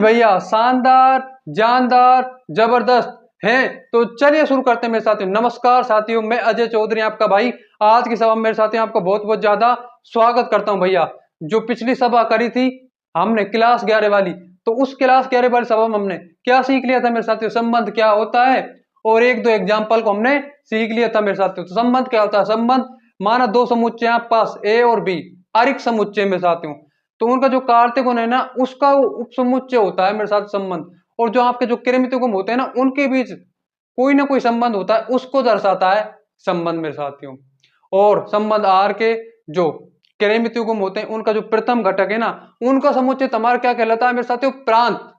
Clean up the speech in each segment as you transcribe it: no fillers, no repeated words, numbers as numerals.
भैया शानदार जानदार जबरदस्त है। तो चलिए शुरू करते हैं मेरे साथियों। नमस्कार साथियों, मैं अजय चौधरी आपका भाई आज की सभा में मेरे साथियों आपका बहुत बहुत ज्यादा स्वागत करता हूं। भैया जो पिछली सभा करी थी हमने क्लास 11 वाली, तो उस क्लास 11 वाली सभा में हमने क्या सीख लिया था मेरे साथियों? संबंध क्या होता है और एक दो एग्जाम्पल को हमने सीख लिया था मेरे साथियों। तो संबंध क्या होता है? संबंध माना दो समुच्चय आपके पास ए और बी, आरिक समुच्चय मेरे साथियों, तो उनका जो कार्तीय गुण है ना उसका उपसमुच्चय होता है मेरे साथ संबंध। और जो आपके जो किरमित गुण होते हैं ना उनके बीच कोई ना कोई संबंध होता है, उसको दर्शाता है संबंध मेरे साथियों। और संबंध आर के जो किरमित गुण होते हैं उनका जो प्रथम घटक है ना उनका समुच्चय तुम्हारा क्या कहलाता है मेरे साथियों? प्रांत।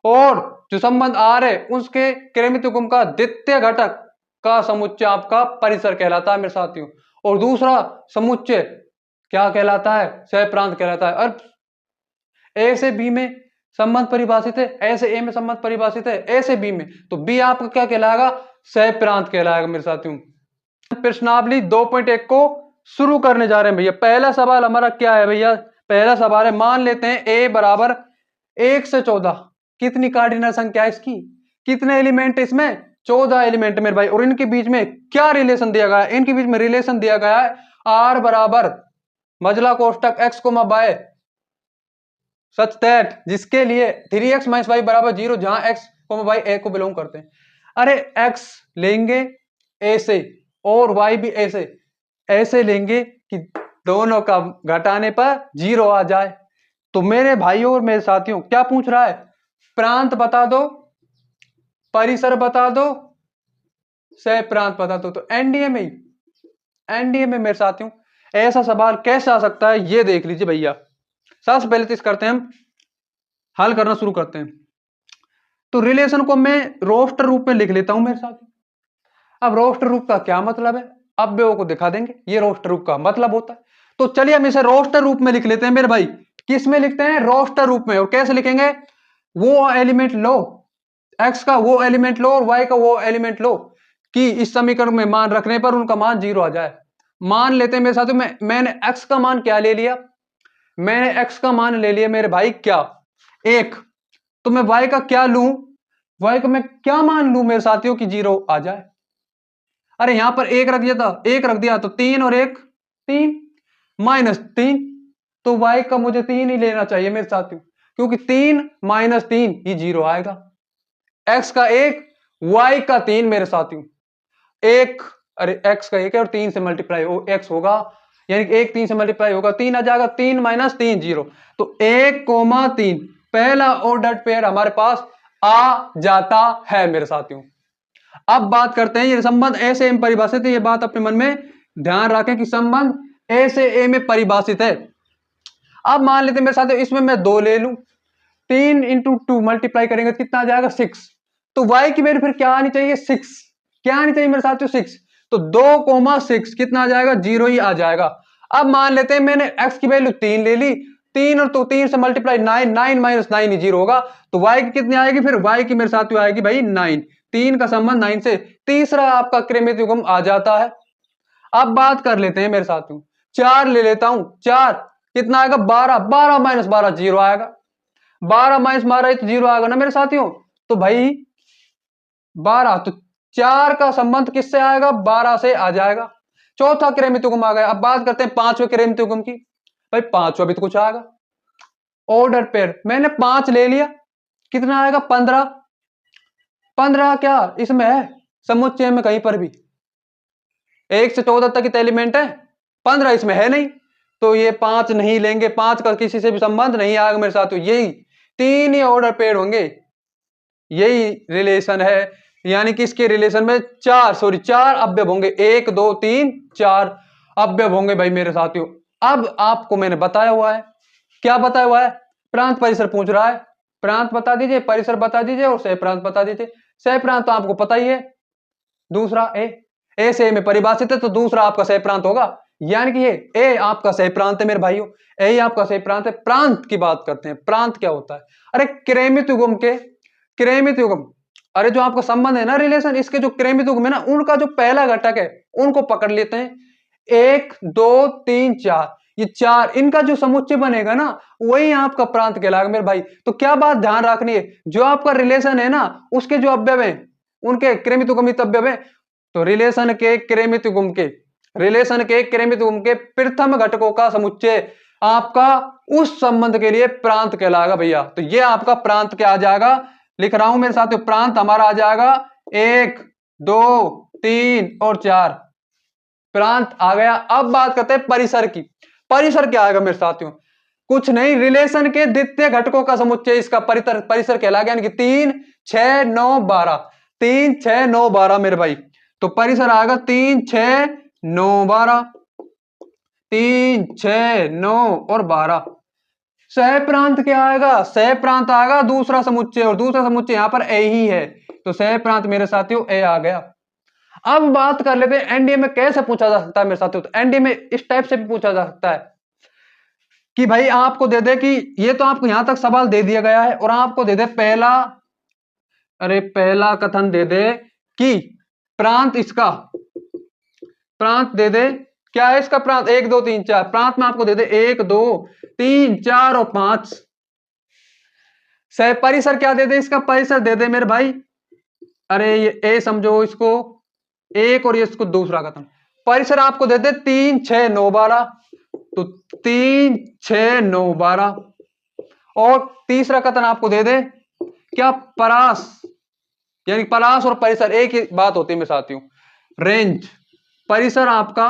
और जो संबंध आर है उसके किरमित गुण का द्वितीय घटक का समुच्चय आपका परिसर कहलाता है मेरे साथियों। और दूसरा समुच्चय क्या कहलाता है? सहप्रांत कहलाता है। और ए से बी में संबंध परिभाषित है, ऐसे ए में संबंध परिभाषित है, ऐसे बी में, तो बी आपका क्या कहलाएगा? सहप्रांत कहलाएगा मेरे साथियों। प्रश्नावली 2.1 को शुरू करने जा रहे हैं भैया। पहला सवाल हमारा क्या है भैया? पहला सवाल है, मान लेते हैं ए बराबर 1 से 14। कितनी कार्डिनल संख्या है इसकी? कितने एलिमेंट इसमें? 14 एलिमेंट मेरे भाई। और इनके बीच में क्या रिलेशन दिया गया है? इनके बीच में रिलेशन दिया गया है आर बराबर मजला कोष्टक x comma by such that, जिसके लिए 3x माइनस वाई बराबर 0, जहां x वाई ए को बिलोंग करते हैं। अरे x लेंगे ए से और y भी ऐसे ऐसे लेंगे कि दोनों का घटाने पर 0 आ जाए। तो मेरे भाइयों और मेरे साथियों क्या पूछ रहा है? प्रांत बता दो, परिसर बता दो, सह प्रांत बता दो। तो एनडीए में मेरे साथियों ऐसा सवाल कैसे आ सकता है ये देख लीजिए भैया। सबसे पहले तो इस करते हैं हम हल करना शुरू करते हैं। तो रिलेशन को मैं रोस्टर रूप में लिख लेता हूं मेरे साथ। अब रोस्टर रूप का क्या मतलब है अवयवों को दिखा देंगे, ये रोस्टर रूप का मतलब होता है। तो चलिए हम इसे रोस्टर रूप में लिख लेते हैं मेरे भाई। किस में लिखते हैं? रोस्टर रूप में। और कैसे लिखेंगे? वो एलिमेंट लो, एक्स का वो एलिमेंट लो और वाई का वो एलिमेंट लो कि इस समीकरण में मान रखने पर उनका मान 0 आ जाए। मान लेते हैं मेरे साथ मैंने एक्स का मान क्या ले लिया? मैंने एक्स का मान ले लिया मेरे भाई क्या? 1। तो मैं y का क्या लूं? y का मैं क्या मान लूं मेरे साथियों की 0 आ जाए? अरे यहां पर 1 रख दिया था, 1 रख दिया तो 3 और 1 3 माइनस 3। तो y का मुझे 3 ही लेना चाहिए मेरे साथियों, क्योंकि 3 माइनस 3 ही 0 आएगा। x का 1 y का 3 मेरे साथियों। 1 अरे x का 1 है और 3 से मल्टीप्लाई हो x होगा, यानी कि 1 3 से मल्टीप्लाई होगा 3 आ जाएगा। 3 माइनस 3 0। तो 1,3 पहला ऑर्डर पेयर हमारे पास आ जाता है मेरे साथियों। अब बात करते हैं ये संबंध ए से ए में परिभाषित है। ये बात अपने मन में ध्यान रखें कि संबंध ए से ए में परिभाषित है। अब मान लेते हैं मेरे साथियों इसमें मैं 2 ले लूं, 3 इंटू 2 मल्टीप्लाई करेंगे कितना आ जाएगा? 6। तो y की वैल्यू फिर क्या आनी चाहिए? 6। क्या आनी चाहिए मेरे साथियों? 6। तो 2,6 कितना आ जाएगा? 0 ही आ जाएगा। अब मान लेते हैं मैंने x की वैल्यू 3 ले ली, 3 और तो 3 से मल्टीप्लाई 9, 9 माइनस 9 ही 0 होगा। तो y की कितनी आएगी? फिर y की मेरे साथियों आएगी भाई 9। 3 का संबंध 9 से। तीसरा आपका क्रमिक युग्म आ जाता है। अब बात कर लेते हैं मेरे साथियों, 4 ले लेता हूं। 4 कितना आएगा? 12। 12 माइनस 12 0 आएगा। 12 माइनस 12 तो 0 आएगा ना मेरे साथियों। तो भाई 12, तो 4 का संबंध किससे आएगा? 12 से आ जाएगा। चौथा क्रमिक युग्म आ गया। अब बात करते हैं पांचवें क्रमिक युग्म की। भाई पांचवा भी तो कुछ आएगा। ऑर्डर पेयर मैंने 5 ले लिया, कितना आएगा? 15। 15 क्या इसमें है समुच्चय में? कहीं पर भी 1 से 14 तक के एलिमेंट है, 15 इसमें है नहीं। तो ये 5 नहीं लेंगे, 5 का किसी से भी संबंध नहीं आएगा मेरे साथ। यही 3 ही ऑर्डर पेयर होंगे, यही रिलेशन है। यानी कि इसके रिलेशन में 4 अवयव होंगे। 1 2 3 4 अवयव होंगे भाई मेरे साथियों। अब आपको मैंने बताया हुआ है, क्या बताया हुआ है? प्रांत परिसर पूछ रहा है। प्रांत बता दीजिए, परिसर बता दीजिए और सह प्रांत बता दीजिए। सह प्रांत तो आपको पता ही है, दूसरा ए से ए में परिभाषित है, तो दूसरा आपका सह प्रांत होगा। यानी कि ये ए आपका सह प्रांत है मेरे भाइयों, ए आपका सह प्रांत है। प्रांत की बात करते हैं। प्रांत क्या होता है? अरे क्रमित युग्म के क्रमित युग्म, अरे जो आपका संबंध है ना रिलेशन, इसके जो क्रमित युग्म है ना उनका जो पहला घटक है उनको पकड़ लेते हैं। 1 2 3 4, ये चार, इनका जो समुच्चय बनेगा ना वही आपका प्रांत कहलाएगा मेरे भाई। तो क्या बात ध्यान रखनी है, जो आपका रिलेशन है ना उसके जो अवयव है उनके क्रमित गुणित अवयव है, तो रिलेशन के क्रमित गुण के प्रथम घटकों का समुच्चय आपका उस संबंध के लिए प्रांत कहलाएगा भैया। तो ये आपका प्रांत क्या आ जाएगा, लिख रहा हूं मेरे साथियों, प्रांत हमारा आ जाएगा 1 2 3 और 4, प्रांत आ गया। अब बात करते हैं परिसर की। परिसर क्या आएगा मेरे साथियों, कुछ नहीं, रिलेशन के द्वितीय घटकों का समुच्चय इसका परिसर कहलाएगा, यानी कि 3 6 9 12, 3 6 9 12 मेरे भाई। तो परिसर आएगा 3 6 9 12, 3 6 9 और 12। सह प्रांत क्या आएगा, सह प्रांत आएगा दूसरा समुच्चय, और दूसरा समुच्चय यहां पर ए ही है, तो सह प्रांत मेरे साथियों ए आ गया। अब बात कर लेते हैं एनडीए में कैसे पूछा जा सकता है मेरे साथियों। तो एनडीए में इस टाइप से भी पूछा जा सकता है कि भाई आपको दे दे कि ये तो आपको यहां तक सवाल दे दिया गया है, और आपको दे दे पहला कथन दे दे कि प्रांत इसका, प्रांत दे दे क्या है इसका प्रांत 1 2 3 4, प्रांत में आपको दे दे 1 2 3 4 और 5। सह परिसर क्या दे दे, इसका परिसर दे दे मेरे भाई, अरे ये ए समझो इसको एक, और ये इसको दूसरा कथन। परिसर आपको दे दे 3 6 9 12, तो 3 6 9 12, और तीसरा कथन आपको दे दे क्या, परास, यानी परास और परिसर एक ही बात होती है मेरे साथियों, रेंज। परिसर आपका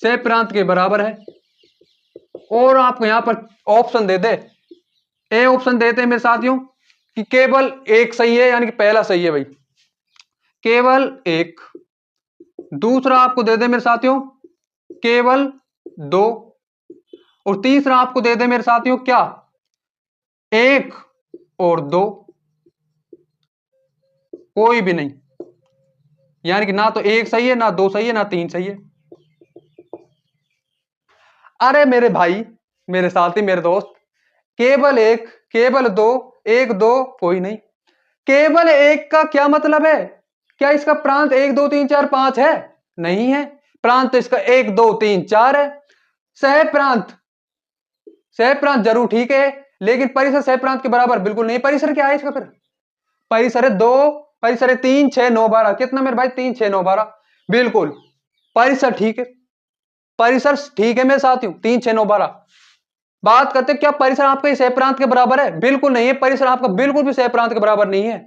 से प्रांत के बराबर है, और आपको यहां पर option they they, A option देते हैं मेरे साथियों कि केवल एक सही है, यानी कि पहला सही है भाई, केवल एक। दूसरा आपको दे दे मेरे साथियों केवल 2, और तीसरा आपको दे दे मेरे साथियों क्या, 1 और 2, कोई भी नहीं, यानी कि ना तो 1 सही है, ना 2 सही है, ना 3 सही है। अरे मेरे भाई, मेरे साथी, मेरे दोस्त, केवल 1 केवल 2 1 2 कोई नहीं। केवल 1 का क्या मतलब है, क्या इसका प्रांत 1 2 3 4 5 है, नहीं है, प्रांत तो इसका 1 2 3 4 है। सह प्रांत जरूर ठीक है, लेकिन परिसर सह प्रांत के बराबर बिल्कुल नहीं। परिसर क्या है इसका फिर, परिसर है 2, परिसर है 3 6 9 12, कितना मेरे भाई 3 6 9 12, बिल्कुल परिसर ठीक है, परिसर ठीक है मेरे साथियों 3 6 9 12। बात करते क्या परिसर आपका सह प्रांत के बराबर है, बिल्कुल नहीं है, परिसर आपका बिल्कुल भी सह प्रांत के बराबर नहीं है।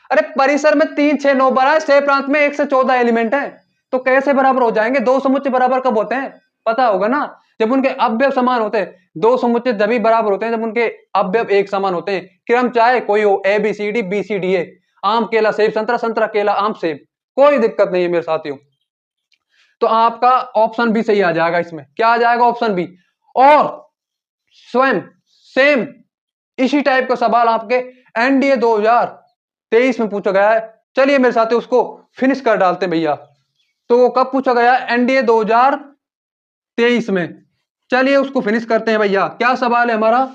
अरे परिसर में 3 6 9 12 है, सह प्रांत में 1 से 14 एलिमेंट है, तो कैसे बराबर हो जाएंगे। दो समुच्चय बराबर कब होते हैं, पता होगा ना, जब उनके अवयव समान होते हैं। दो समुच्चय जब बराबर होते हैं जब उनके अवयव एक समान होते हैं, क्रम चाहे कोई हो, A B C D A, आम केला सेब संतरा, संतरा केला आम सेब, कोई दिक्कत नहीं है मेरे साथियों। तो आपका ऑप्शन बी सही आ जाएगा, इसमें क्या आ जाएगा, ऑप्शन बी। और स्वयं सेम इसी टाइप का सवाल आपके एनडीए 2023 में पूछा गया है। चलिए मेरे साथ उसको फिनिश कर डालते हैं भैया। तो वो कब पूछा गया, एनडीए 2023 में। चलिए उसको फिनिश करते हैं भैया। क्या सवाल है हमारा,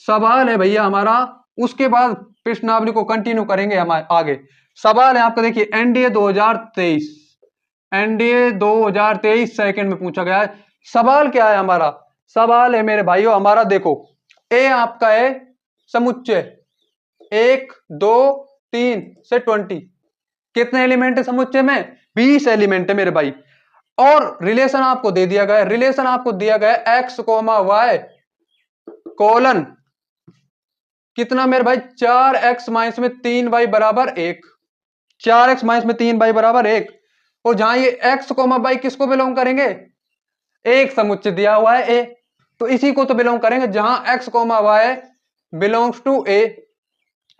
सवाल है भैया हमारा, उसके बाद प्रश्नावली को कंटिन्यू करेंगे हम आगे। सवाल है आपका, देखिए एनडीए 2023, एनडीए 2023 सेकंड में पूछा गया है। सवाल क्या है हमारा, सवाल है मेरे भाइयों हमारा, देखो ए आपका है समुच्चय 1 2 3 से 20, कितने एलिमेंट है समुच्चय में, 20 एलिमेंट है मेरे भाई। और रिलेशन आपको दे दिया गया है, रिलेशन आपको दिया गया है एक्स कोमा वाई कोलन कितना मेरे भाई, 4x माइनस में 3y बराबर 1, 4x माइनस में 3y बराबर 1। और जहां ये x कोमा वाई किसको बिलोंग करेंगे, एक समुच्चय दिया हुआ है ए, तो इसी को तो बिलोंग करेंगे, जहां x comma y belongs to A,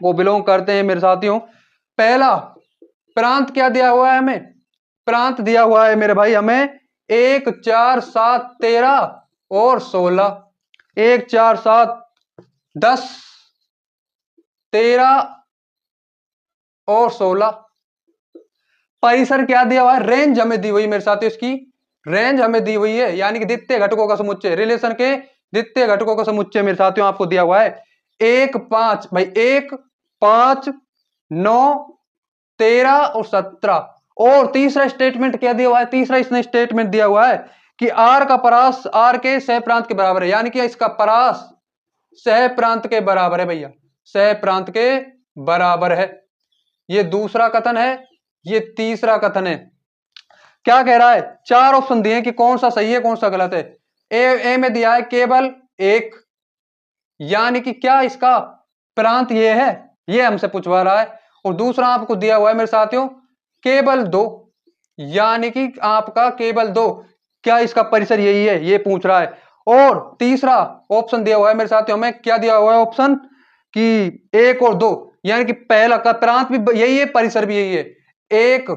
वो बिलोंग करते हैं मेरे साथियों। पहला प्रांत क्या दिया हुआ है हमें, प्रांत दिया हुआ है मेरे भाई हमें 1 4 7 13 और 16, 1 4 7 10 13 और 16। परिसर क्या दिया हुआ है, रेंज हमें दी हुई मेरे साथियों, इसकी रेंज हमें दी हुई है, यानी कि द्वितीय घटकों का समुच्चय, रिलेशन के द्वितीय घटकों का समुच्चय मेरे साथियों आपको दिया हुआ है 1 5 भाई, 1 5 9 13 और 17। और तीसरा स्टेटमेंट क्या दिया हुआ है, तीसरा इसने स्टेटमेंट दिया हुआ है कि आर का परास आर के सह प्रांत के बराबर है, यानी कि इसका परास सह प्रांत के बराबर है भैया, सह प्रांत के बराबर है। ये दूसरा कथन है, ये तीसरा कथन है। क्या कह रहा है, चार ऑप्शन दिए कि कौन सा सही है कौन सा गलत है। ए में दिया है केवल एक, यानी कि क्या इसका प्रांत ये है, ये हमसे पूछवा रहा है। और दूसरा आपको दिया हुआ है मेरे साथियों केवल दो, यानी कि आपका केवल दो, क्या इसका परिसर यही है, ये पूछ रहा है। और तीसरा ऑप्शन दिया हुआ है मेरे साथियों में, क्या दिया हुआ है ऑप्शन कि एक और दो, यानी कि पहला का प्रांत भी यही है परिसर भी यही है, एक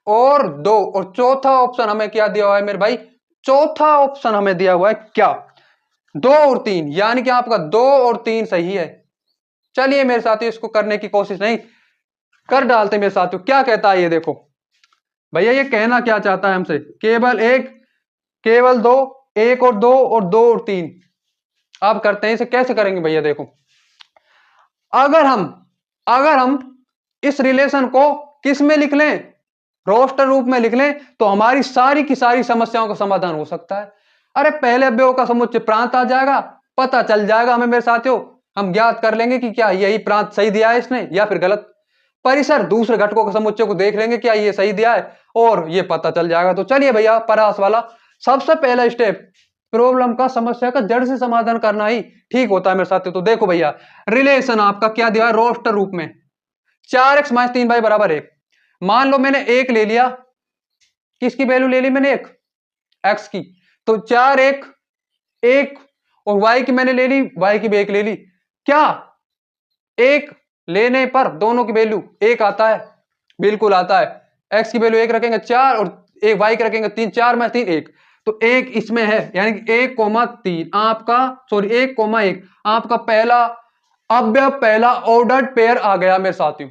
और दो। और चौथा ऑप्शन हमें क्या दिया हुआ है मेरे भाई, चौथा ऑप्शन हमें दिया हुआ है क्या, दो और तीन, यानी कि आपका दो और तीन सही है। चलिए मेरे साथियों इसको करने की कोशिश नहीं कर डालते मेरे साथियों, क्या कहता है ये देखो भैया, ये कहना क्या चाहता है हमसे, केवल एक, केवल दो, एक और दो और तीन। आप करते हैं इसे कैसे करेंगे भैया, देखो अगर हम इस रिलेशन को किस में लिख लें, रोस्टर रूप में लिख लें, तो हमारी सारी की सारी समस्याओं का समाधान हो सकता है। अरे पहले अवयव का समुच्चय प्रांत आ जाएगा, पता चल जाएगा हमें मेरे साथियों, हम ज्ञात कर लेंगे कि क्या यही प्रांत सही दिया है इसने या फिर गलत। परिसर दूसरे घटकों के समुच्चय को देख लेंगे क्या ये सही दिया है, और ये पता चल जाएगा। तो चलिए भैया परास वाला सबसे पहला स्टेप, प्रॉब्लम का समस्या का जड़ से समाधान करना ही ठीक होता है मेरे साथियों। तो देखो भैया रिलेशन आपका क्या दिया है रोस्टर रूप में, 4x-3y बराबर 1। मान लो मैंने एक ले लिया, किसकी वैल्यू ले ली मैंने, एक एक्स की, तो 4 1 और वाई की मैंने ले ली, वाई की भी एक ले ली। क्या एक लेने पर दोनों की वैल्यू एक आता है, बिल्कुल आता है। एक्स की वैल्यू एक रखेंगे 4 और एक वाई की रखेंगे 3, 4 में 3 1, तो एक इसमें है, यानी कि 1,3 आपका, सॉरी 1,1 आपका पहला अवयव, पहला ऑर्डर्ड पेयर आ गया मेरे साथियों।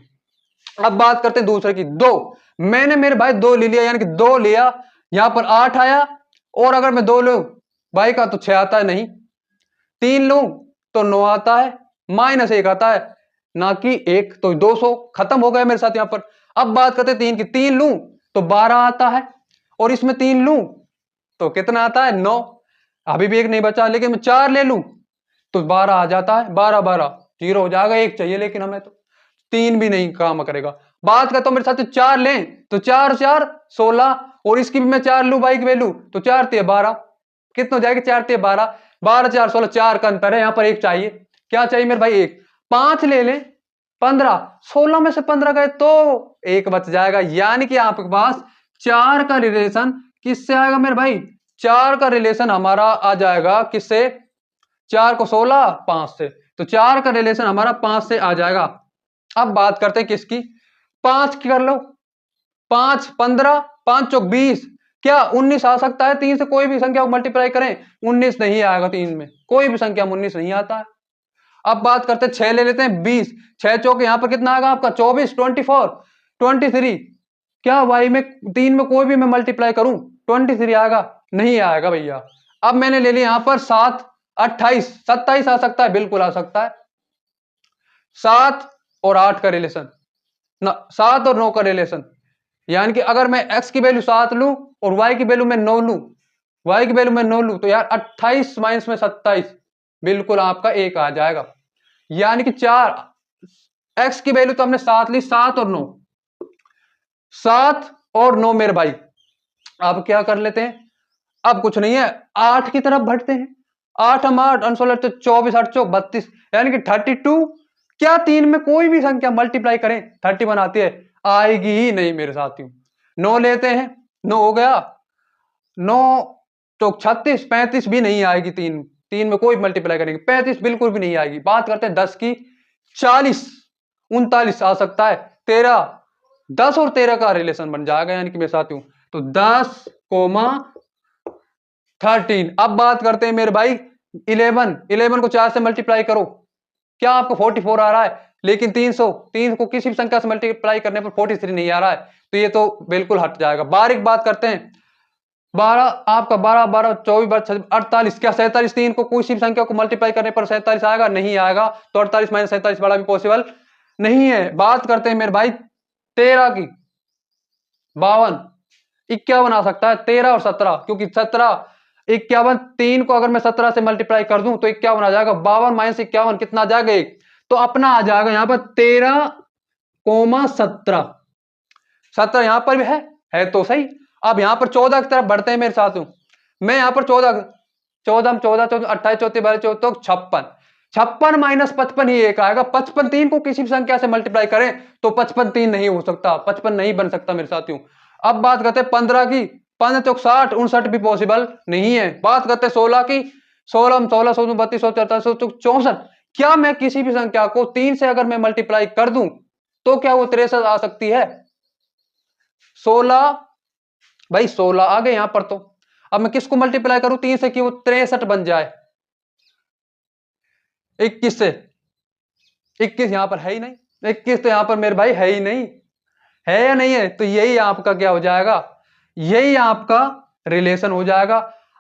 अब बात करते हैं दूसरे की, दो। मैंने मेरे भाई दो ले लिया, यानी कि दो लिया, यहां पर 8 आया, और अगर मैं दो लू भाई का तो 6 आता है, नहीं 3 लू तो 9 आता है, -1 आता है, ना कि 1, तो 200 खत्म हो गया मेरे साथ यहां पर। अब बात करते हैं तीन की, 3 लू तो 12 आता है, और इसमें 3 लू तो कितना आता है, 9। अभी भी एक नहीं बचा, लेकिन मैं 4 ले लू तो 12 आ जाता है, 12 12 जीरो हो जाएगा, एक चाहिए लेकिन हमें तो, 3 भी नहीं काम करेगा। बात करता हूं मेरे साथ 4 लें तो 4 4 16, और इसकी भी मैं 4 लू बाई की वैल्यू तो 4 3 12, कितना हो जाएगा, 4 3 12, 12 4 16, 4 का अंतर है, यहां पर एक चाहिए। क्या चाहिए मेरे भाई, एक। 5 ले लें 15, 16 में से 15 गए तो एक बच जाएगा, यानी कि आपके पास 4 का रिलेशन किससे आएगा मेरे भाई, 4 का रिलेशन हमारा आ जाएगा किससे, 4 को 16 5 से, तो 4 का रिलेशन हमारा 5 से आ जाएगा। अब बात करते हैं किसकी, 5 की कर लो, 5 15, 5 चौक 20, क्या 19 आ सकता है, 3 से कोई भी संख्या को मल्टीप्लाई करें 19 नहीं आएगा, 3 में कोई भी संख्या में 19 नहीं आता है। अब बात करते हैं 6 ले लेते हैं 20, 6 चौक यहां पर कितना आएगा आपका 24, 24 23, क्या वाई में 3 में कोई भी मैं मल्टीप्लाई करूं 23 आएगा, नहीं आएगा भैया। अब मैंने ले लिया यहां पर 7 28 27 आ सकता है, बिल्कुल आ सकता है। 7 और 8 का रिलेशन ना, 7 और 9 का रिलेशन, यानी कि अगर मैं x की वैल्यू 7 लूं और y की वैल्यू मैं 9 लूं, y की वैल्यू मैं 9 लूं, तो यार 28 माइनस में 27 बिल्कुल आपका एक आ जाएगा, यानी कि 4 x की वैल्यू तो हमने 7 ली, 7 और 9, 7 और 9 मेरे भाई। अब क्या कर लेते हैं, अब कुछ नहीं है, 8 की तरफ बढ़ते हैं, 8 हम 8 16 24 8 चौक 32, यानी कि 32, क्या 3 में कोई भी संख्या मल्टीप्लाई करें 31 आती है, आएगी ही नहीं मेरे साथियों। 9 लेते हैं, 9 हो गया, 9 तो 36 35 भी नहीं आएगी, 3 में कोई मल्टीप्लाई करेंगे 35 बिल्कुल भी नहीं आएगी। बात करते हैं 10 की, 40 39 आ सकता है, 13 10 और 13 का रिलेशन बन जाएगा, यानी कि मेरे साथियों तो 10 13। अब बात करते हैं मेरे भाई 11 को 4 से मल्टीप्लाई करो, क्या आपको 44 आ रहा है, लेकिन 3 को किसी भी संख्या से मल्टीप्लाई करने पर 43 नहीं आ रहा है, तो ये तो बिल्कुल हट जाएगा। बारीक बात करते हैं 12 आपका 12 12 24 48, क्या 47 3 को किसी भी संख्या को मल्टीप्लाई करने पर 47 आएगा, नहीं आएगा, तो 48 माइनस 47 बड़ा भी पॉसिबल नहीं है। बात करते हैं मेरे भाई 13 की, 52 51 आ सकता है, 13 और 17, क्योंकि 17 51, 3 को अगर मैं 17 से मल्टीप्लाई कर दूं तो 51 आ जाएगा। 52 माइनस 51 कितना आ जाएगा 1, तो अपना आ जाएगा यहाँ पर 13,17। 17 यहां पर भी है तो सही। अब यहां पर 14 की तरफ बढ़ते हैं मेरे साथ। मैं यहां पर 14 14 14 14 28 34 22 24 56 56 माइनस 55 ही एक आएगा। 55 3 को किसी भी संख्या से मल्टीप्लाई करें तो 55 3 नहीं हो सकता, 55 नहीं बन सकता मेरे साथियों। अब बात करते हैं 15 की, 15 चौक 60, 59 भी पॉसिबल नहीं है। बात करते हैं 16 की, 16 16 16 32 44 64। क्या मैं किसी भी संख्या को 3 से अगर मैं मल्टीप्लाई कर दूं तो क्या वो 63 आ सकती है? 16 भाई 16 आ गए यहां पर। तो अब मैं किसको मल्टीप्लाई करूं 3 से कि वो 63 बन जाए? 21 से। 21 यहां पर है ही नहीं, 21 तो यहां पर मेरे भाई है ही नहीं, है या नहीं है? तो यही आपका क्या हो जाएगा, यही आपका रिलेशन हो जाएगा।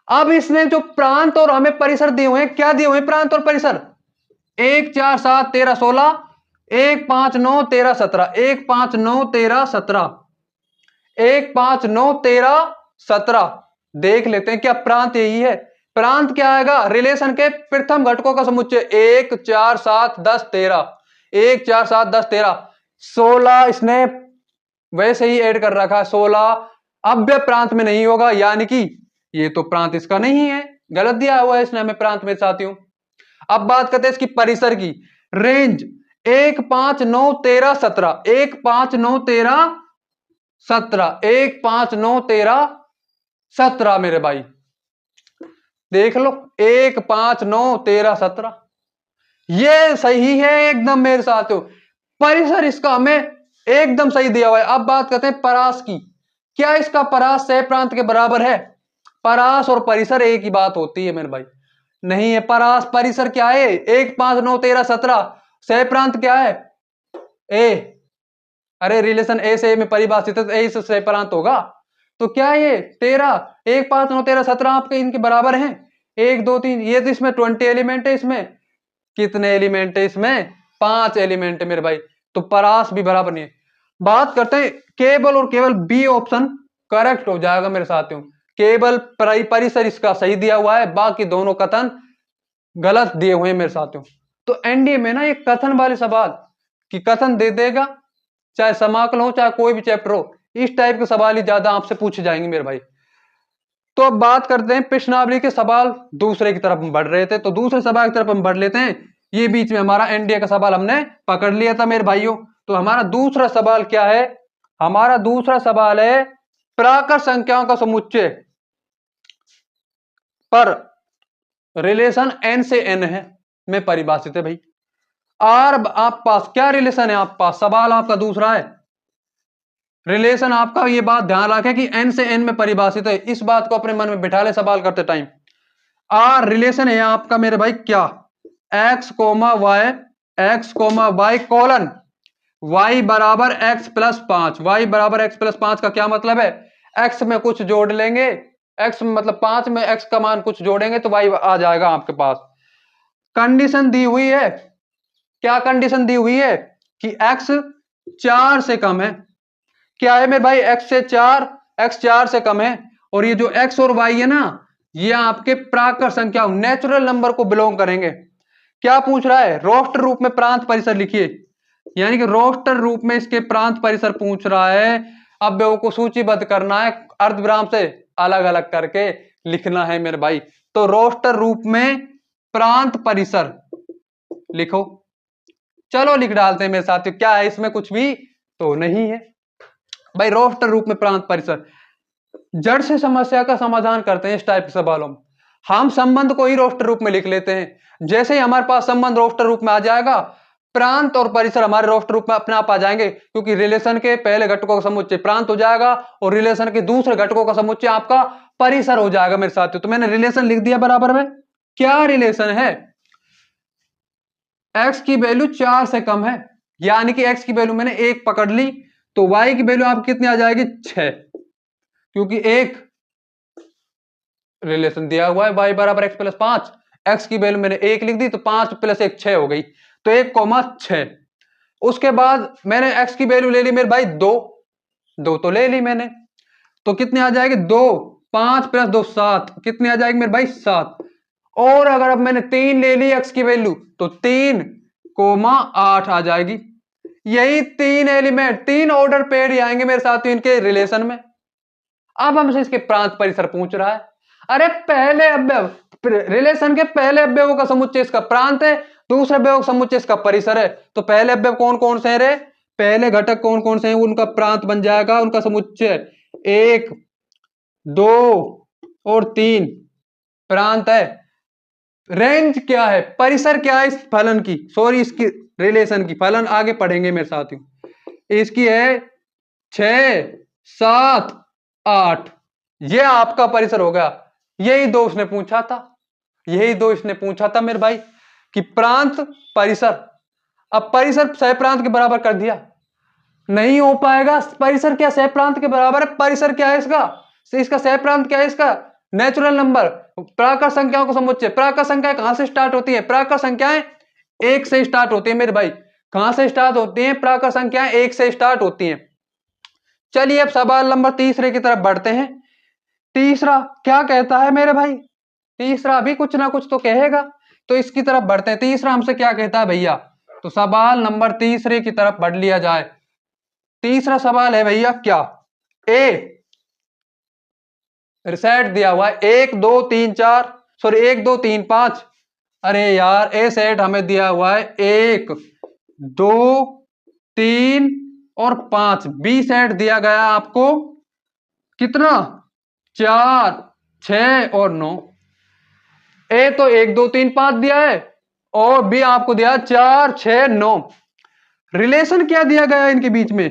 अब इसने जो प्रांत और हमें परिसर दिए हुए हैं, क्या दिए हुए हैं प्रांत और परिसर? 1 4 7 13 16, 1 5 9 13 17, 1 5 9 13 17, 1 5 9 13 17। देख लेते हैं क्या प्रांत यही है? प्रांत क्या आएगा? रिलेशन के प्रथम घटकों का समुच्चय। 1 4 7 10 13, 1 4 7 10 13, 16 इसने वैसे ही ऐड कर रखा है 16। अब प्रांत में नहीं होगा, यानी कि ये तो प्रांत इसका नहीं है, गलत दिया हुआ है इसने हमें प्रांत में साथियों। अब बात करते हैं इसकी परिसर की। रेंज 1 5 9 13 17, 1 5 9 13 17, 1 5 9 13 17 मेरे भाई देख लो, 1 5 9 13 17 ये सही है एकदम मेरे साथियों। परिसर इसका हमें एकदम सही दिया हुआ है। अब बात करते हैं परास की। क्या इसका परास सह प्रांत के बराबर है? परास और परिसर एक ही बात होती है मेरे भाई, नहीं है। परास परिसर क्या है? 1 5 9 13 17। सह प्रांत क्या है? ए। अरे रिलेशन ए से ए में परिभाषित है तो ए से सह प्रांत होगा। तो क्या है ये 13, 1 5 9 13 17 आपके इनके बराबर हैं। 1 2 3, ये तो इसमें 20 एलिमेंट है। इसमें कितने एलिमेंट है? इसमें 5 एलिमेंट है मेरे भाई। तो परास भी बराबर नहीं है। बात करते हैं केवल और केवल बी ऑप्शन करेक्ट हो जाएगा मेरे साथियों। केवल परिसर इसका सही दिया हुआ है, बाकी दोनों कथन गलत दिए हुए हैं मेरे साथियों। तो एनडीए में ना ये कथन वाले सवाल कि कथन दे देगा, चाहे समाकल हो चाहे कोई भी चैप्टर हो, इस टाइप के सवाल ही ज्यादा आपसे पूछे जाएंगे मेरे भाई। तो अब बात करते हैं प्रश्नावली के सवाल। दूसरे की तरफ हम बढ़ रहे थे तो दूसरे सवाल की तरफ हम बढ़ लेते हैं। ये बीच में हमारा एनडीए का सवाल हमने पकड़ लिया था मेरे भाइयों। तो हमारा दूसरा सवाल क्या है? हमारा दूसरा सवाल है प्राकृत संख्याओं का समुच्चय पर रिलेशन एन से एन है में परिभाषित है भाई। आर आप पास क्या रिलेशन है? आप पास सवाल आपका दूसरा है रिलेशन आपका। ये बात ध्यान रखें कि एन से एन में परिभाषित है, इस बात को अपने मन में बिठा ले सवाल करते टाइम। आर रिलेशन है आपका मेरे भाई क्या? X comma y, x comma y colon y बराबर एक्स प्लस 5। वाई बराबर एक्स प्लस 5 का क्या मतलब है? एक्स में कुछ जोड़ लेंगे, एक्स मतलब 5 में एक्स का मान कुछ जोड़ेंगे तो वाई आ जाएगा आपके पास। कंडीशन दी हुई है, क्या कंडीशन दी हुई है? कि एक्स 4 से कम है। क्या है मेरे भाई? एक्स से 4, एक्स 4 से कम है। और ये जो एक्स और वाई है ना, ये आपके प्राकृत संख्या नेचुरल नंबर को बिलोंग करेंगे। क्या पूछ रहा है? रोस्टर रूप में प्रांत परिसर लिखिए, यानी कि रोस्टर रूप में इसके प्रांत परिसर पूछ रहा है। अब को सूचीबद्ध करना है, अर्धविराम से अलग अलग करके लिखना है मेरे भाई। तो रोस्टर रूप में प्रांत परिसर लिखो। चलो लिख डालते हैं मेरे साथियों। क्या है इसमें? कुछ भी तो नहीं है भाई। रोस्टर रूप में प्रांत परिसर। जड़ से समस्या का समाधान करते हैं इस टाइप के सवालों में। हम संबंध को ही रोस्टर रूप में लिख लेते हैं। जैसे ही हमारे पास संबंध रोस्टर रूप में आ जाएगा, प्रांत और परिसर हमारे रोस्टर रूप में अपने आप आ जाएंगे, क्योंकि रिलेशन के पहले घटकों का समुच्चय प्रांत हो जाएगा और रिलेशन के दूसरे घटकों का समुच्चय आपका परिसर हो जाएगा मेरे साथियों। तो मैंने रिलेशन लिख दिया बराबर में। क्या रिलेशन है? एक्स की वैल्यू 4 से कम है, यानी कि एक्स की वैल्यू मैंने 1 पकड़ ली, तो वाई की वैल्यू आपकी कितनी आ जाएगी? 6, क्योंकि एक रिलेशन दिया हुआ है वाई बराबर एक्स प्लस 5। एक्स की वैल्यू मैंने 1 लिख दी तो 5 प्लस 1 6 हो गई, तो 1,6। उसके बाद मैंने एक्स की वैल्यू ले ली मेरे भाई 2, 2 तो ले ली मैंने, तो कितनी आ जाएगी? 2 5 प्लस 2 7, कितनी आ जाएगी मेरे भाई 7। और अगर अब मैंने 3 ले ली एक्स की वैल्यू तो 3,8 आ जाएगी। यही 3 एलिमेंट 3 ऑर्डर पेयर ही आएंगे मेरे साथ इनके रिलेशन में। अब हमसे इसके प्रांत परिसर पूछ रहा है। अरे पहले अवयव रिलेशन के पहले अवयवों का समुच्चय इसका प्रांत है, दूसरे अवयव का समुच्चय इसका परिसर है। तो पहले अवयव कौन कौन से हैं रे, पहले घटक कौन कौन से हैं, उनका प्रांत बन जाएगा, उनका समुच्चय 1 2 और 3 प्रांत है। रेंज क्या है, परिसर क्या है इस फलन की, सॉरी इसकी रिलेशन की, फलन आगे पढ़ेंगे मेरे साथियों। इसकी है 6 7 8, ये आपका परिसर होगा। यही दो उसने पूछा था, यही दो इसने पूछा था मेरे भाई कि प्रांत परिसर। अब परिसर सह प्रांत के बराबर कर दिया, नहीं हो पाएगा। परिसर क्या सह प्रांत के बराबर है, परिसर क्या है इसका सह प्रांत क्या है इसका, नेचुरल नंबर, प्राकृत संख्याओं को समुच्चय। प्राकृत संख्या कहां से स्टार्ट होती है, प्राकृत संख्याएं 1 से स्टार्ट होती है मेरे भाई। कहां से स्टार्ट होती है, प्राकृत संख्याएं 1 से स्टार्ट होती हैं। चलिए अब सवाल नंबर तीसरे की तरफ बढ़ते हैं। तीसरा क्या कहता है मेरे भाई, तीसरा भी कुछ ना कुछ तो कहेगा, तो इसकी तरफ बढ़ते हैं। तीसरा हमसे क्या कहता है भैया, तो सवाल नंबर तीसरे की तरफ बढ़ लिया जाए। तीसरा सवाल है भैया क्या, ए सेट दिया हुआ है 1 2 3 4, सॉरी 1 2 3 5। अरे यार ए सेट हमें दिया हुआ है 1 2 3 और 5। बी सेट दिया गया आपको कितना, 4 6 और 9। ए तो 1 2 3 5 दिया है और बी आपको दिया 4 6 9। रिलेशन क्या दिया गया है इनके बीच में,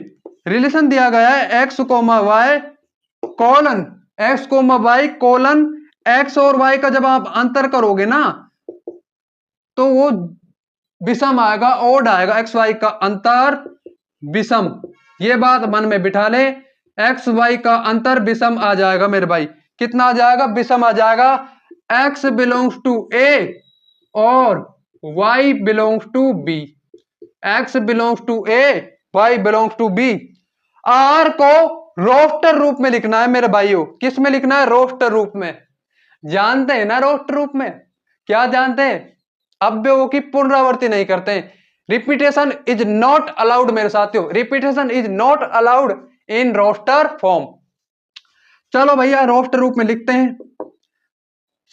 रिलेशन दिया गया है x comma y colon x comma y colon x और वाई का जब आप अंतर करोगे ना तो वो विषम आएगा, ओड आएगा। एक्स वाई का अंतर विषम, ये बात मन में बिठा ले, एक्स वाई का अंतर विषम आ जाएगा मेरे भाई। कितना आ जाएगा, विषम आ जाएगा। एक्स बिलोंग्स टू ए और y belongs to B, x belongs to A y belongs to B. R को रोस्टर रूप में लिखना है मेरे भाइयों, किस में लिखना है, रोस्टर रूप में। जानते हैं ना रोस्टर रूप में क्या जानते हैं, अवयवों की पुनरावृत्ति नहीं करते हैं। रिपीटेशन इज नॉट अलाउड मेरे साथियों, repetition is not allowed in roster form. चलो भैया रोस्टर रूप में लिखते हैं।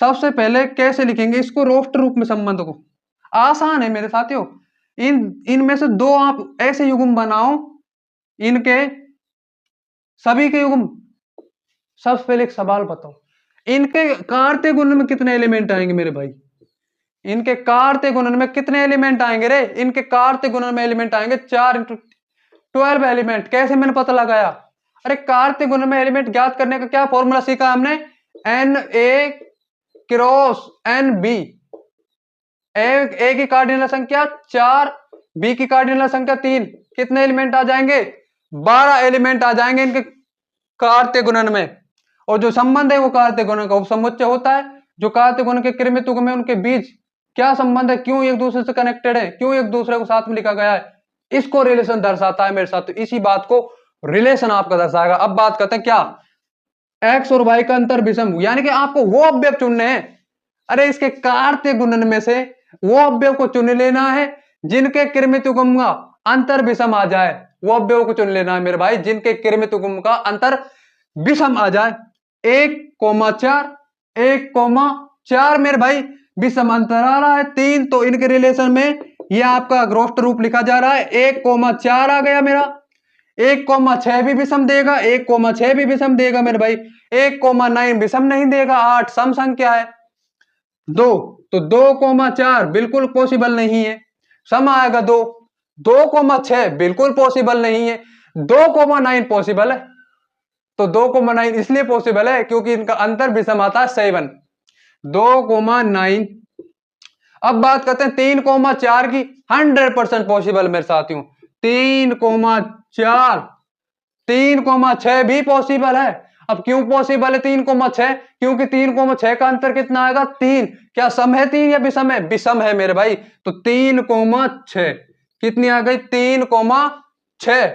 सबसे पहले कैसे लिखेंगे इसको, रोस्टर रूप में संबंध को, आसान है मेरे साथियों। इनमें से दो आप ऐसे युग्म बनाओ, इनके सभी के युग्म। सबसे पहले एक सवाल बताओ, इनके कार्तीय गुणन में कितने एलिमेंट आएंगे मेरे भाई, इनके कार्तीय गुणन में कितने एलिमेंट आएंगे रे, इनके कार्तीय गुणन में एलिमेंट आएंगे 4 × 12 एलिमेंट। कैसे मैंने पता लगाया, अरे कार्तीय गुणन में एलिमेंट ज्ञात करने का क्या फॉर्मूला सीखा हमने, n A cross n B. A की कार्डिनल संख्या 4, बी की कार्डिनल संख्या 3, कितने एलिमेंट आ जाएंगे, 12 एलिमेंट आ जाएंगे इनके कार्तीय गुणन में। और जो संबंध है वो कार्तीय गुणन का उपसमुच्चय होता है। जो कार्तीय गुणन के कृमित युग्म में उनके बीच क्या संबंध है, क्यों एक दूसरे से कनेक्टेड है, क्यों एक दूसरे को साथ में लिखा गया है, इसको रिलेशन दर्शाता है मेरे साथ। तो इसी बात को रिलेशन आपका दर्शाएगा। अब बात करते हैं क्या, एक्स और वाई का अंतर विषम, यानी कि आपको वो अवयव चुनने हैं। अरे इसके कार्तीय गुणन में से वो अवयव को चुन लेना है जिनके कृमित युग्म का अंतर विषम आ जाए, वो अवयव को चुन लेना है मेरे भाई जिनके कृमित युग्म का अंतर विषम आ जाए। 1,4 1,4 मेरे भाई विषम अंतर आ रहा है 3, तो इनके रिलेशन में ये आपका रोस्टर रूप लिखा जा रहा है। 1,4 आ गया मेरा, 1,6 भी विषम देगा, 1,6 भी विषम देगा मेरे भाई, 1,9 विषम नहीं देगा, 8 सम संख्या है। 2 तो 2,4 बिल्कुल पॉसिबल नहीं है, सम आएगा 2, 2,6 बिल्कुल पॉसिबल नहीं है, 2,9 पॉसिबल है। तो 2,9 इसलिए पॉसिबल है क्योंकि इनका अंतर विषम आता है 7, 2,9। अब बात करते हैं 3,4 की, 100% पॉसिबल मेरे साथियों। 3,4 3,6 भी पॉसिबल है। अब क्यों पॉसिबल है 3,6, क्योंकि 3,6 का अंतर कितना आएगा 3। क्या सम है 3 या विषम है, विषम है मेरे भाई। तो 3,6 कितनी आ गई, 3,6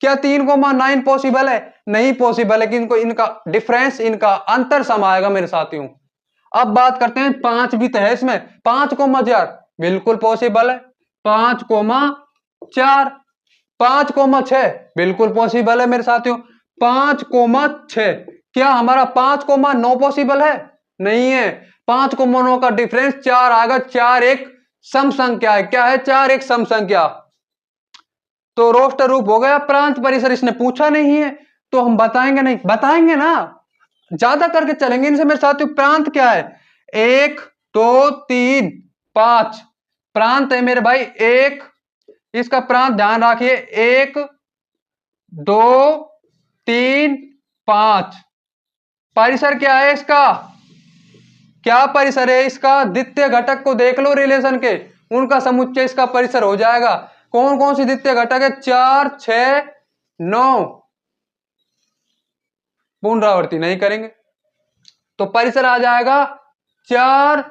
क्या 3,9 पॉसिबल है? नहीं पॉसिबल है कि इनका डिफरेंस, इनका अंतर सम आएगा मेरे साथियों। अब बात करते हैं 5 भी तो है इसमें, 5,4 बिल्कुल पॉसिबल है, 5,4, 5,6 बिल्कुल पॉसिबल है मेरे साथियों, 5,6। क्या हमारा 5,9 पॉसिबल है? नहीं है। 5,9 का डिफरेंस 4 आएगा। 4 एक सम संख्या है। क्या है? 4 एक सम संख्या। तो रोस्टर रूप हो गया। प्रांत परिसर इसने पूछा नहीं है तो हम बताएंगे नहीं, बताएंगे ना, ज्यादा करके चलेंगे इनसे मेरे साथियों। प्रांत क्या है? 1 2 3 5 प्रांत है मेरे भाई। एक, इसका प्रांत ध्यान रखिए, 1 2 3 5। परिसर क्या है इसका? क्या परिसर है इसका? द्वितीय घटक को देख लो रिलेशन के, उनका समुच्चय इसका परिसर हो जाएगा। कौन कौन सी द्वितीय घटक है? 4 6 9। पुनरावृत्ति नहीं करेंगे तो परिसर आ जाएगा 4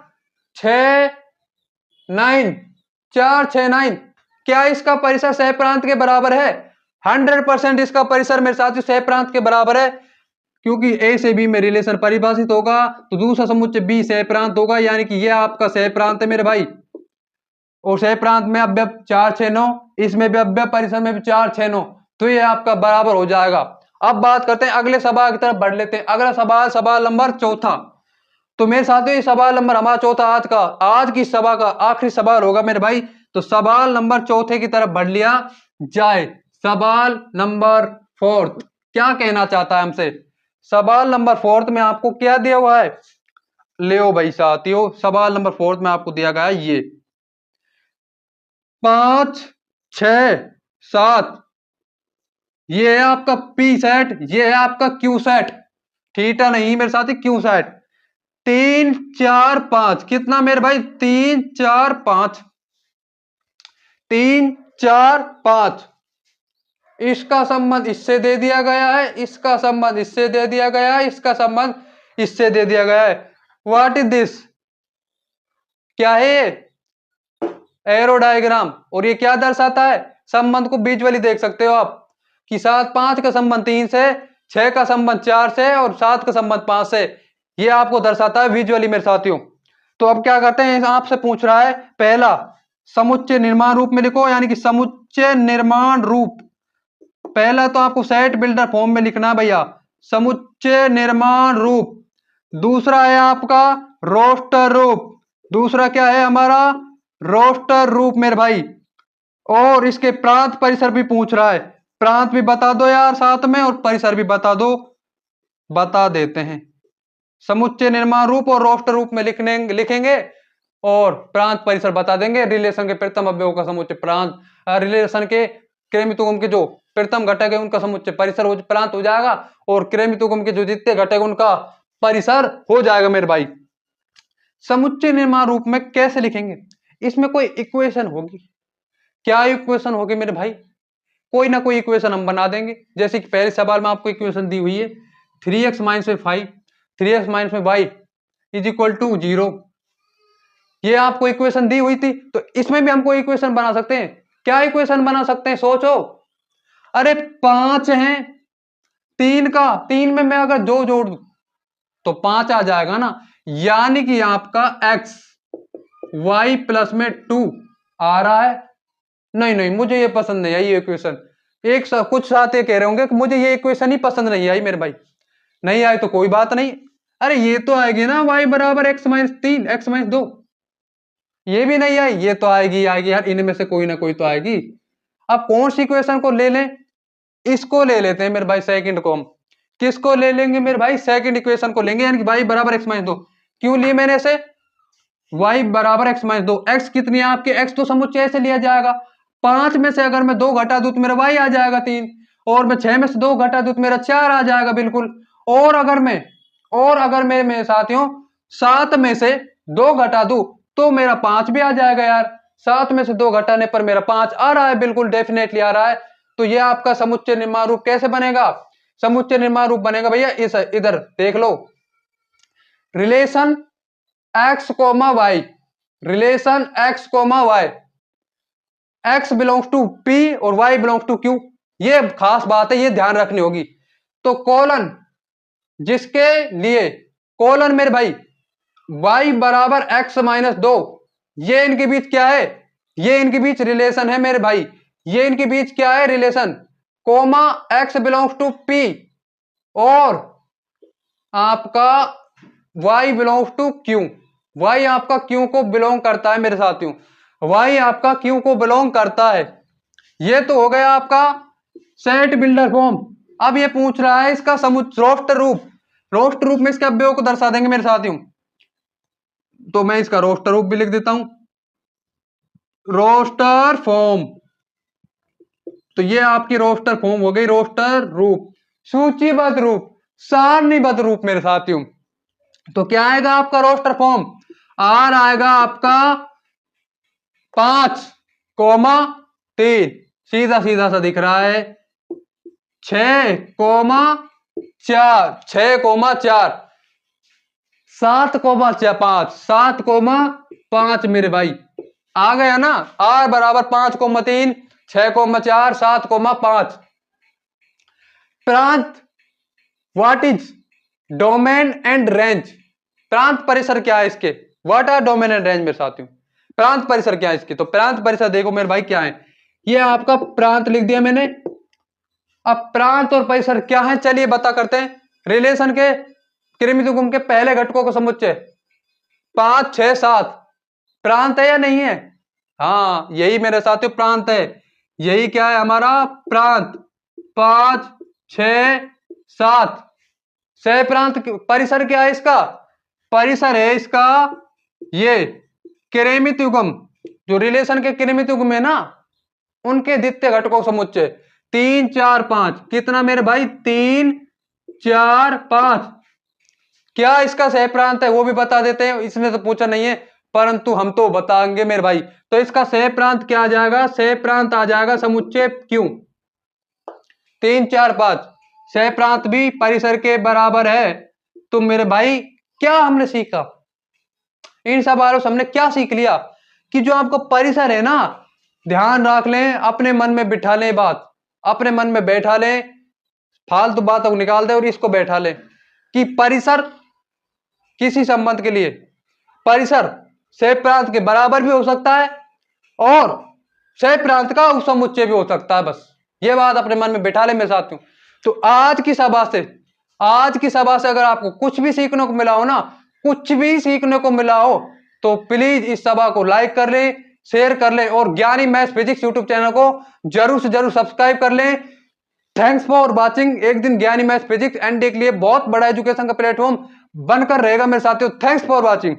6 9। 4 6 9। क्या इसका परिसर सह प्रांत के बराबर है? 100% इसका परिसर मेरे साथियों सह प्रांत के बराबर है, क्योंकि ए से बी में रिलेशन परिभाषित होगा तो दूसरा समुच्चय बी सह प्रांत होगा, यानी कि यह आपका सह प्रांत है मेरे भाई। और सह प्रांत में अव्यय 4 6 9, इसमें भी अव्यय, परिसर में भी 4 6 9, तो ये आपका बराबर हो जाएगा। अब बात करते हैं अगले सवाल की तरफ बढ़ लेते हैं। अगला सवाल, सवाल नंबर चौथा। तो मेरे साथियों ये सवाल नंबर हमारा चौथा आज की सभा का आखिरी सवाल होगा मेरे भाई। तो सवाल नंबर चौथे की तरफ बढ़ लिया जाए। सवाल नंबर फोर्थ क्या कहना चाहता है हमसे? सवाल नंबर फोर्थ में आपको क्या दिया हुआ है? ले भाई साथियों, सवाल नंबर फोर्थ में आपको दिया गया है ये 5 6 7। ये है आपका पी सेट, ये है आपका क्यू सेट। थीटा नहीं मेरे साथी, क्यू सेट। 3 4 5 कितना मेरे भाई? 3 4 5, 3 4 5। इसका संबंध इससे दे दिया गया है, इसका संबंध इससे दे दिया गया है, इसका संबंध इससे दे दिया गया है। What is this? क्या है ये? Arrow diagram. और ये क्या दर्शाता है? संबंध को विजुअली देख सकते हो आप कि 7 5 का संबंध 3 से, 6 का संबंध 4 से और 7 का संबंध 5 से। ये आपको दर्शाता है विजुअली मेरे साथियों। तो अब क्या करते हैं, आपसे पूछ रहा है पहला समुच्चय निर्माण रूप में लिखो, यानी कि समुच्चय निर्माण रूप। पहला तो आपको सेट बिल्डर फॉर्म में लिखना है भैया, समुच्चय निर्माण रूप। दूसरा है आपका रोस्टर रूप। दूसरा क्या है हमारा? रोस्टर रूप मेरे भाई। और इसके प्रांत परिसर भी पूछ रहा है। प्रांत भी बता दो यार साथ में, और परिसर भी बता दो। बता देते हैं। समुच्चय निर्माण रूप और रोस्टर रूप में लिखेंगे और प्रांत परिसर बता देंगे। रिलेशन के प्रथम अवयवों का समुच्चय प्रांत, रिलेशन के क्रमितुगम के जो प्रथम घटक है उनका समुच्चय परिसर प्रांत हो जाएगा, और क्रमितुगम के जो द्वितीय घटक उनका परिसर हो जाएगा मेरे भाई। समुच्चय निर्माण रूप में कैसे लिखेंगे? इसमें कोई इक्वेशन होगी। क्या इक्वेशन होगी मेरे भाई? कोई ना कोई इक्वेशन हम बना देंगे। जैसे कि पहले सवाल में आपको इक्वेशन दी हुई है 3x - 5, 3x - y is equal to 0। ये आपको इक्वेशन दी हुई थी, तो इसमें भी हम कोई इक्वेशन बना सकते हैं। क्या इक्वेशन बना सकते हैं सोचो। अरे 5 है, 3 का 3 में मैं अगर दो जोड़ दूं तो 5 आ जाएगा ना, यानी कि आपका x y प्लस में 2 आ रहा है। नहीं नहीं, मुझे ये पसंद नहीं आई ये इक्वेशन। कुछ साथ ये कह रहे होंगे कि मुझे ये इक्वेशन ही पसंद नहीं आई मेरे भाई। नहीं आई तो कोई बात नहीं। अरे ये तो आएगी ना y बराबर x - 3 x - 2। ये भी नहीं आई, ये तो आएगी आएगी यार, इनमें से कोई ना कोई तो आएगी। अब कौन सी इक्वेशन को ले लें? इसको ले लेते हैं मेरे भाई, सेकंड को। हम किसको ले लेंगे मेरे भाई? सेकंड इक्वेशन को लेंगे, यानी कि y बराबर x - 2। क्यों लिए मैंने इसे? y बराबर x - 2। x कितनी है आपके? x तो समुच्चय ऐसे लिया जाएगा, 5 में से अगर मैं 2 घटा दूं तो मेरा y आ जाएगा 3, और मैं 6 में से 2 घटा दूं तो मेरा 4 आ जाएगा बिल्कुल। और अगर मैं मेरे साथियों 7 में से 2 घटा दूं तो मेरा 5 भी आ जाएगा यार। 7 में से 2 घटाने पर मेरा 5 आ रहा है, बिल्कुल डेफिनेटली आ रहा है। तो ये आपका समुच्चय निर्माण रूप कैसे बनेगा? समुच्चय निर्माण रूप बनेगा भैया इस इधर देख लो, relation x, y, relation x, y, x belongs to p और y बिलोंग्स टू q। ये खास बात है, ये ध्यान रखनी होगी। तो कोलन जिसके लिए कोलन मेरे भाई y बराबर x माइनस 2, ये इनके बीच क्या है, ये इनके बीच रिलेशन है मेरे भाई, ये इनके बीच क्या है relation, comma x belongs to p और आपका y belongs to q, y आपका q को बिलोंग करता है मेरे साथियों, y आपका q को बिलोंग करता है। ये तो हो गया आपका सेट बिल्डर फॉर्म। अब ये पूछ रहा है इसका रोस्टर रूप, रोस्टर रूप में इसके अवयवों को दर्शा देंगे मेरे साथियों। तो मैं इसका रोस्टर रूप भी लिख देता हूं, रोस्टर फॉर्म। तो ये आपकी रोस्टर फॉर्म हो गई, रोस्टर रूप, सूचीबद्ध रूप, सारणीबद्ध रूप मेरे साथियों। तो क्या आएगा आपका रोस्टर फॉर्म, आर आएगा आपका 5,3, सीधा सीधा सा दिख रहा है, 6,4, 6,4, 7,5, 7,5 मेरे भाई आ गया ना। आर बराबर 5,3, 6,4, 7,5। प्रांत, what is domain and range, प्रांत परिसर क्या है इसके, what are domain and range मेरे साथियों, प्रांत परिसर क्या है इसके। तो प्रांत परिसर देखो मेरे भाई क्या है, ये आपका प्रांत लिख दिया मैंने। अब प्रांत और परिसर क्या है, चलिए बता करते हैं। रिलेशन के कृमि द्विगुम के पहले घटकों का समुच्चय 5, 6, 7 प्रांत है या नहीं है, हाँ यही मेरे साथियों प्रांत है, यही क्या है हमारा प्रांत, 5, 6, 7 सह प्रांत। परिसर क्या है इसका, परिसर है इसका ये किरेमित युग्म, जो रिलेशन के किरेमित युग्म है ना उनके द्वितीय घटकों समुच्चय 3, 4, 5, कितना मेरे भाई 3, 4, 5। क्या इसका सह प्रांत है वो भी बता देते हैं, इसने तो पूछा नहीं है परंतु हम तो बताएंगे मेरे भाई। तो इसका सह प्रांत क्या आ जाएगा, सह प्रांत आ जाएगा समुच्चय क्यों 3, 4, 5, सह प्रांत भी परिसर के बराबर है। तो मेरे भाई क्या हमने सीखा इन सवालों से, हमने क्या सीख लिया कि जो आपका परिसर है ना, ध्यान रख लें, अपने मन में बिठा लें, बात अपने मन में बैठा लें, फालतू बातों को निकाल दें और इसको बैठा लें कि परिसर किसी संबंध के लिए परिसर सह प्रांत के बराबर भी हो सकता है और सह प्रांत का उपसमुच्चय भी हो सकता है, बस ये बात अपने मन में बिठा लें मेरे साथियों। तो आज की सभा से अगर आपको कुछ भी सीखने को मिला हो ना, कुछ भी सीखने को मिला हो तो प्लीज इस सभा को लाइक कर लें, शेयर कर लें और ज्ञानी मैथ्स फिजिक्स यूट्यूब चैनल को जरूर से जरूर सब्सक्राइब कर लें। Thanks for watching. एक दिन ज्ञानी मैथ्स फिजिक्स एंड के लिए बहुत बड़ा एजुकेशन का प्लेटफॉर्म बनकर रहेगा मेरे साथियों। Thanks for watching.